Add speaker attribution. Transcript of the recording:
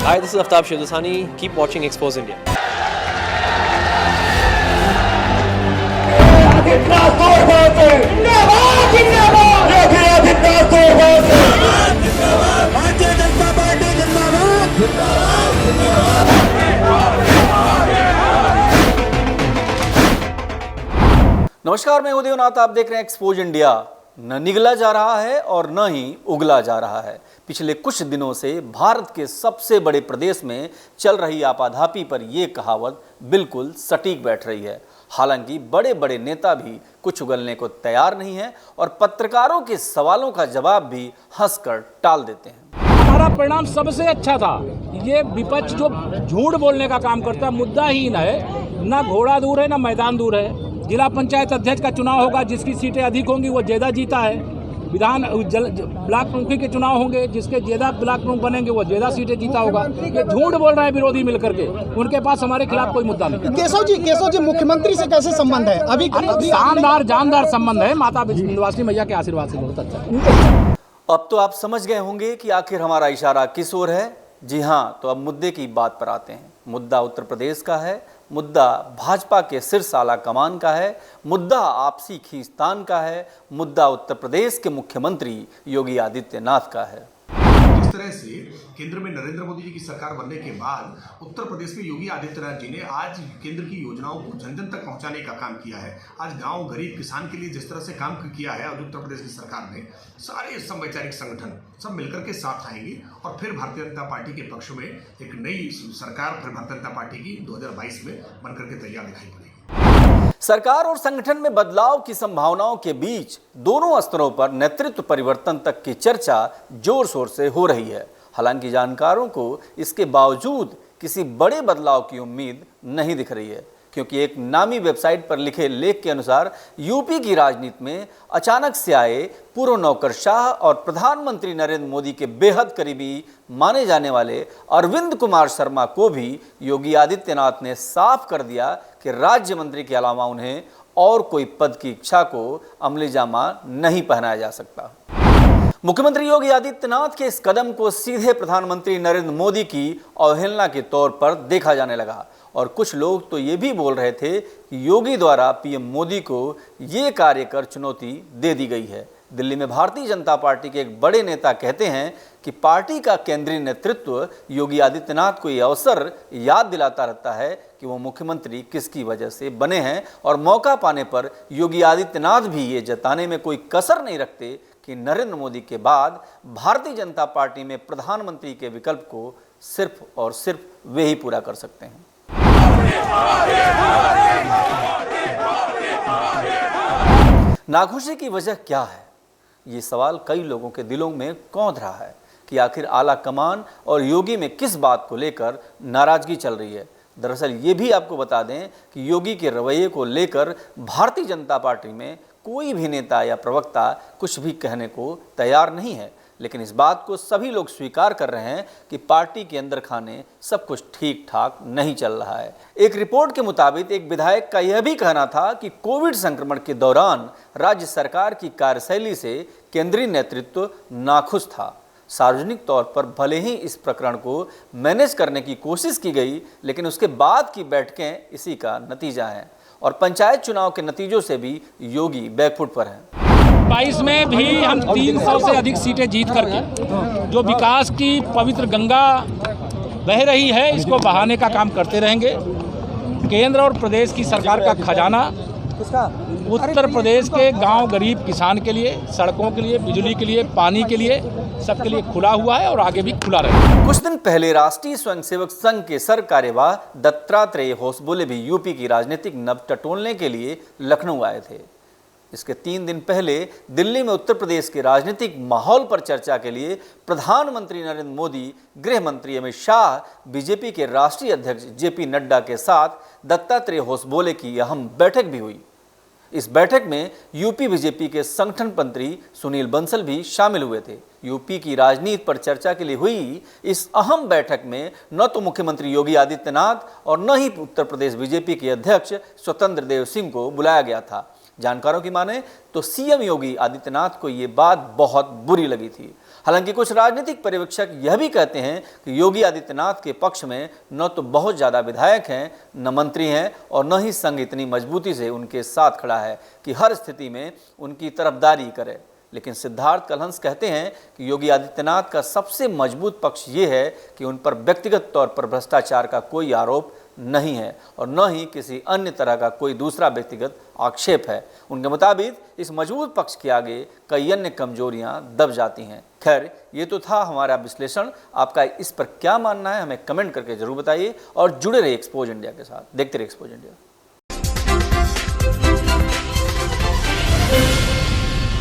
Speaker 1: Hi, this is Aftab Shildasani. Keep watching Expose India.
Speaker 2: नमस्कार, मैं उदयनाथ। आप देख रहे हैं एक्सपोज इंडिया। न निगला जा रहा है और न ही उगला जा रहा है। पिछले कुछ दिनों से भारत के सबसे बड़े प्रदेश में चल रही आपाधापी पर यह कहावत बिल्कुल सटीक बैठ रही है। हालांकि बड़े बड़े नेता भी कुछ उगलने को तैयार नहीं हैं और पत्रकारों के सवालों का जवाब भी हंसकर टाल देते हैं।
Speaker 3: हमारा परिणाम सबसे अच्छा था। ये विपक्ष जो झूठ बोलने का काम करता है, मुद्दाहीन है, ना घोड़ा दूर है ना मैदान दूर है। जिला पंचायत अध्यक्ष का चुनाव होगा, जिसकी सीटें अधिक होंगी वो ज्यादा जीता है। ब्लॉक प्रमुखी के चुनाव होंगे, जिसके ज्यादा ब्लॉक प्रमुख बनेंगे वो ज्यादा सीटें जीता होगा। ये झूठ बोल रहे हैं विरोधी मिलकर के, उनके पास हमारे खिलाफ कोई मुद्दा नहीं।
Speaker 4: केशव जी मुख्यमंत्री से कैसे संबंध है? अभी
Speaker 3: शानदार जानदार संबंध है, माता विंध्यवासिनी मैया के आशीर्वाद से बहुत अच्छा है।
Speaker 2: अब तो आप समझ गए होंगे कि आखिर हमारा इशारा किस ओर है। जी हाँ, तो अब मुद्दे की बात पर आते हैं। मुद्दा उत्तर प्रदेश का है, मुद्दा भाजपा के सिरसा आला कमान का है, मुद्दा आपसी खींचतान का है, मुद्दा उत्तर प्रदेश के मुख्यमंत्री योगी आदित्यनाथ का है।
Speaker 5: जिस तरह से केंद्र में नरेंद्र मोदी जी की सरकार बनने के बाद उत्तर प्रदेश में योगी आदित्यनाथ जी ने आज केंद्र की योजनाओं को जन जन तक पहुंचाने का काम किया है। आज गांव गरीब किसान के लिए जिस तरह से काम किया है आज उत्तर प्रदेश की सरकार ने, सारे समवैचारिक संगठन सब मिलकर के साथ आएंगे और फिर भारतीय जनता पार्टी के पक्ष में एक नई सरकार फिर भारतीय जनता पार्टी की 2022 में बनकर के तैयार दिखाई पड़ेगी।
Speaker 2: सरकार और संगठन में बदलाव की संभावनाओं के बीच दोनों स्तरों पर नेतृत्व परिवर्तन तक की चर्चा जोर शोर से हो रही है। हालांकि जानकारों को इसके बावजूद किसी बड़े बदलाव की उम्मीद नहीं दिख रही है, क्योंकि एक नामी वेबसाइट पर लिखे लेख के अनुसार यूपी की राजनीति में अचानक से आए पूर्व नौकरशाह और प्रधानमंत्री नरेंद्र मोदी के बेहद करीबी माने जाने वाले अरविंद कुमार शर्मा को भी योगी आदित्यनाथ ने साफ कर दिया कि राज्य मंत्री के अलावा उन्हें और कोई पद की इच्छा को अमली जामा नहीं पहनाया जा सकता। मुख्यमंत्री योगी आदित्यनाथ के इस कदम को सीधे प्रधानमंत्री नरेंद्र मोदी की अवहेलना के तौर पर देखा जाने लगा और कुछ लोग तो ये भी बोल रहे थे कि योगी द्वारा पीएम मोदी को ये कार्य कर चुनौती दे दी गई है। दिल्ली में भारतीय जनता पार्टी के एक बड़े नेता कहते हैं कि पार्टी का केंद्रीय नेतृत्व योगी आदित्यनाथ को ये अवसर याद दिलाता रहता है कि वो मुख्यमंत्री किसकी वजह से बने हैं और मौका पाने पर योगी आदित्यनाथ भी ये जताने में कोई कसर नहीं रखते कि नरेंद्र मोदी के बाद भारतीय जनता पार्टी में प्रधानमंत्री के विकल्प को सिर्फ और सिर्फ वे ही पूरा कर सकते हैं। नाखुशी की वजह क्या है? ये सवाल कई लोगों के दिलों में कौंध रहा है कि आखिर आला कमान और योगी में किस बात को लेकर नाराजगी चल रही है। दरअसल ये भी आपको बता दें कि योगी के रवैये को लेकर भारतीय जनता पार्टी में कोई भी नेता या प्रवक्ता कुछ भी कहने को तैयार नहीं है, लेकिन इस बात को सभी लोग स्वीकार कर रहे हैं कि पार्टी के अंदर खाने सब कुछ ठीक ठाक नहीं चल रहा है। एक रिपोर्ट के मुताबिक एक विधायक का यह भी कहना था कि कोविड संक्रमण के दौरान राज्य सरकार की कार्यशैली से केंद्रीय नेतृत्व नाखुश था। सार्वजनिक तौर पर भले ही इस प्रकरण को मैनेज करने की कोशिश की गई, लेकिन उसके बाद की बैठकें इसी का नतीजा हैं और पंचायत चुनाव के नतीजों से भी योगी बैकफुट पर हैं।
Speaker 3: 22 में भी हम 300 से अधिक सीटें जीत करके जो विकास की पवित्र गंगा बह रही है, इसको बहाने का काम करते रहेंगे। केंद्र और प्रदेश की सरकार का खजाना उत्तर प्रदेश के गांव गरीब किसान के लिए, सड़कों के लिए, बिजली के लिए, पानी के लिए, सबके लिए खुला हुआ है और आगे भी खुला रहेगा।
Speaker 2: कुछ दिन पहले राष्ट्रीय स्वयंसेवक संघ के सर कार्यवाह दत्तात्रेय होसबोले भी यूपी की राजनीतिक नब टटोलने के लिए लखनऊ आए थे। इसके 3 दिन पहले दिल्ली में उत्तर प्रदेश के राजनीतिक माहौल पर चर्चा के लिए प्रधानमंत्री नरेंद्र मोदी, गृह मंत्री अमित शाह, बीजेपी के राष्ट्रीय अध्यक्ष जेपी नड्डा के साथ दत्तात्रेय होसबोले की अहम बैठक भी हुई। इस बैठक में यूपी बीजेपी के संगठन मंत्री सुनील बंसल भी शामिल हुए थे। यूपी की राजनीति पर चर्चा के लिए हुई इस अहम बैठक में न तो मुख्यमंत्री योगी आदित्यनाथ और न ही उत्तर प्रदेश बीजेपी के अध्यक्ष स्वतंत्र देव सिंह को बुलाया गया था। जानकारों की माने तो सीएम योगी आदित्यनाथ को ये बात बहुत बुरी लगी थी। हालांकि कुछ राजनीतिक पर्यवेक्षक यह भी कहते हैं कि योगी आदित्यनाथ के पक्ष में न तो बहुत ज़्यादा विधायक हैं, न मंत्री हैं और न ही संघ इतनी मजबूती से उनके साथ खड़ा है कि हर स्थिति में उनकी तरफदारी करे। लेकिन सिद्धार्थ कलहंस कहते हैं कि योगी आदित्यनाथ का सबसे मजबूत पक्ष ये है कि उन पर व्यक्तिगत तौर पर भ्रष्टाचार का कोई आरोप नहीं है और न ही किसी अन्य तरह का कोई दूसरा व्यक्तिगत आक्षेप है। उनके मुताबिक इस मजबूत पक्ष के आगे कई अन्य कमजोरियां दब जाती हैं। खैर, ये तो था हमारा विश्लेषण। आपका इस पर क्या मानना है हमें कमेंट करके जरूर बताइए और जुड़े रहिए एक्सपोज इंडिया के साथ। देखते रहिए एक्सपोज इंडिया।